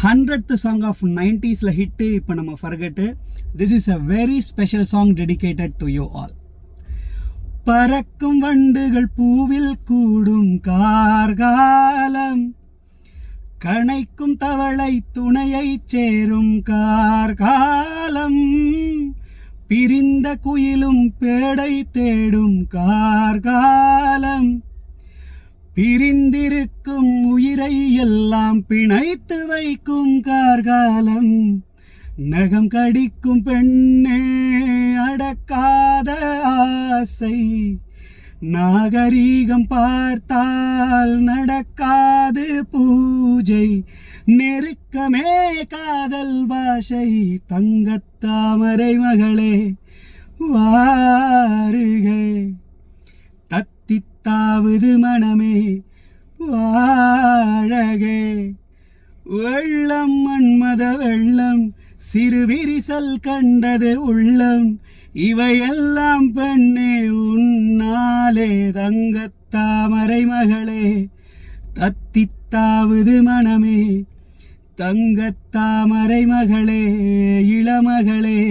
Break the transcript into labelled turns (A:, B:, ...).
A: 100th song of 90s hit இப்போ நம்ம forget. This is a very special song dedicated to you all. பறக்கும் வண்டுகள் பூவில் கூடும் கார்காலம், கணைக்கும் தவளை துணையை சேரும் கார்காலம், பிரிந்த குயிலும் பேடை தேடும் கார்காலம், பிரிந்திருக்கும் உயிரை எல்லாம் பிணைத்து வைக்கும் கார்காலம், நகம் கடிக்கும் பெண்ணே அடக்காத ஆசை, நாகரீகம் பார்த்தால் நடக்காது பூஜை, நெருக்கமே காதல் பாஷை, தங்கத்தாமரை மகளே வாருகே, தத்தித்தாவுது மனமே வாழகே, வெள்ளம் மன்மத வெள்ளம் சிறு விரிசல் கண்டது உள்ளம், இவையெல்லாம் பெண்ணே உன்னாலே, தங்கத்தாமரை மகளே தத்தித்தாவுது மனமே, தங்கத்தாமரை மகளே இளமகளே